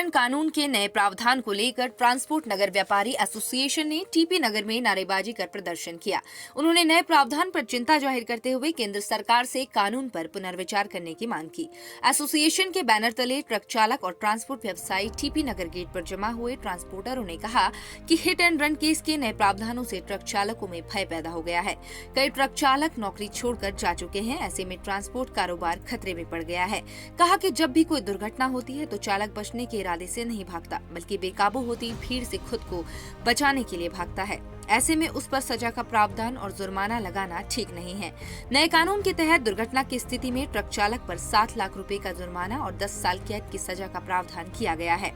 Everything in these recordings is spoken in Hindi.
नियंत्रण कानून के नए प्रावधान को लेकर ट्रांसपोर्ट नगर व्यापारी एसोसिएशन ने टीपी नगर में नारेबाजी कर प्रदर्शन किया। उन्होंने नए प्रावधान पर चिंता जाहिर करते हुए केंद्र सरकार से कानून पर पुनर्विचार करने की मांग की। एसोसिएशन के बैनर तले ट्रक चालक और ट्रांसपोर्ट व्यवसायी टीपी नगर गेट पर जमा हुए ट्रांसपोर्टरों ने कहा कि हिट एंड रन केस के नए प्रावधानों से ट्रक चालकों में भय पैदा हो गया है। कई ट्रक चालक नौकरी छोड़कर जा चुके हैं। ऐसे में ट्रांसपोर्ट कारोबार खतरे में पड़ गया है। कहा कि जब भी कोई दुर्घटना होती है तो चालक बचने के इरादे से नहीं भागता, बल्कि बेकाबू होती भीड़ से खुद को बचाने के लिए भागता है। ऐसे में उस पर सजा का प्रावधान और जुर्माना लगाना ठीक नहीं है। नए कानून के तहत दुर्घटना की स्थिति में ट्रक चालक पर 7 लाख रुपए का जुर्माना और 10 साल कैद की सजा का प्रावधान किया गया है।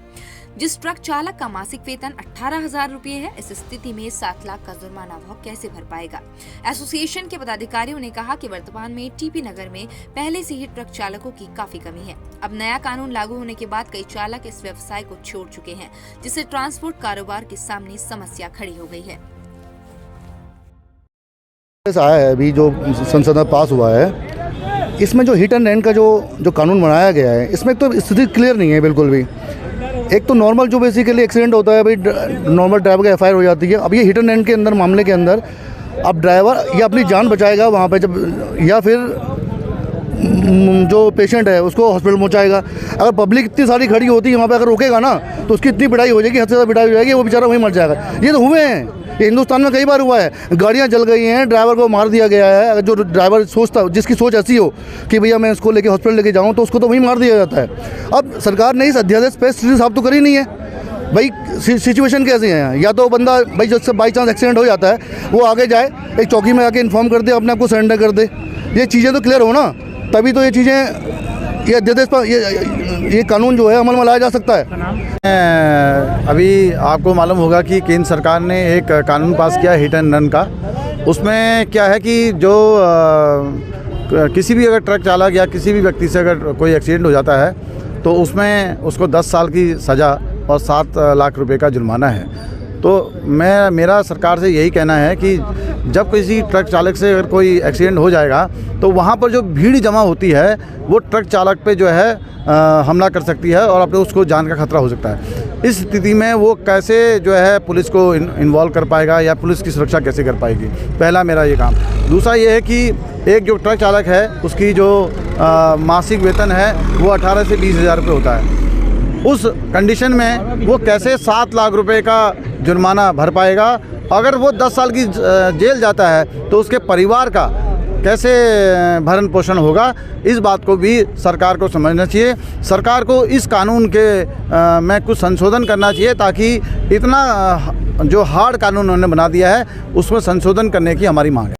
जिस ट्रक चालक का मासिक वेतन 18,000 रुपए है, इस स्थिति में 7 लाख का जुर्माना वह कैसे भर पाएगा। एसोसिएशन के पदाधिकारियों ने कहा कि वर्तमान में टीपी नगर में पहले से ही ट्रक चालकों की काफी कमी है। अब नया कानून लागू होने के बाद कई चालक इस व्यवसाय को छोड़ चुके हैं, जिससे ट्रांसपोर्ट कारोबार के सामने समस्या खड़ी हो गई है। आया है अभी जो संसद में पास हुआ है, इसमें जो हिट एंड रन का जो कानून बनाया गया है, इसमें तो स्थिति क्लियर नहीं है बिल्कुल भी। एक तो नॉर्मल जो बेसिकली एक्सीडेंट होता है भाई, नॉर्मल ड्राइवर का FIR हो जाती है। अब ये हिट एंड रन के अंदर मामले के अंदर अब ड्राइवर या अपनी जान बचाएगा वहाँ पे जब, या फिर जो पेशेंट है उसको हॉस्पिटल पहुँचाएगा। अगर पब्लिक इतनी सारी खड़ी होती है वहाँ पे, अगर रोकेगा ना तो उसकी इतनी पिटाई हो जाएगी, हद से ज़्यादा पिटाई हो जाएगी, वो बेचारा वहीं मर जाएगा। ये तो हुए हैं, ये हिंदुस्तान में कई बार हुआ है। गाड़ियाँ जल गई हैं, ड्राइवर को मार दिया गया है। अगर जो ड्राइवर सोचता, जिसकी सोच ऐसी हो कि भैया मैं इसको लेके हॉस्पिटल लेके जाऊँ, तो उसको तो वहीं मार दिया जाता है। अब सरकार ने इस अध्यादेश पे स्थिति साफ तो करी नहीं है भाई। सिचुएशन कैसी है, या तो बंदा भाई जिससे बाई चांस एक्सीडेंट हो जाता है वो आगे जाए, एक चौकी में आके इन्फॉर्म कर दे, अपने आप को सरेंडर कर दे। ये चीज़ें तो क्लियर हो ना, तभी तो ये चीज़ें, ये अध्यादेश पर ये कानून जो है अमल में लाया जा सकता है। अभी आपको मालूम होगा कि केंद्र सरकार ने एक कानून पास किया हिट एंड रन का। उसमें क्या है कि जो किसी भी अगर ट्रक चालक या किसी भी व्यक्ति से अगर कोई एक्सीडेंट हो जाता है तो उसमें उसको 10 साल की सज़ा और 7 लाख रुपए का जुर्माना है। तो मेरा सरकार से यही कहना है कि जब किसी ट्रक चालक से अगर कोई एक्सीडेंट हो जाएगा तो वहाँ पर जो भीड़ जमा होती है वो ट्रक चालक पे जो है हमला कर सकती है और अपने उसको जान का खतरा हो सकता है। इस स्थिति में वो कैसे जो है पुलिस को इन्वॉल्व कर पाएगा या पुलिस की सुरक्षा कैसे कर पाएगी, पहला मेरा ये काम। दूसरा ये है कि एक जो ट्रक चालक है उसकी जो मासिक वेतन है वो 18 से 20 हज़ार रुपये होता है। उस कंडीशन में वो कैसे 7 लाख रुपए का जुर्माना भर पाएगा। अगर वो 10 साल की जेल जाता है तो उसके परिवार का कैसे भरण पोषण होगा, इस बात को भी सरकार को समझना चाहिए। सरकार को इस कानून के में कुछ संशोधन करना चाहिए, ताकि इतना जो हार्ड कानून उन्होंने बना दिया है उसमें संशोधन करने की हमारी मांग है।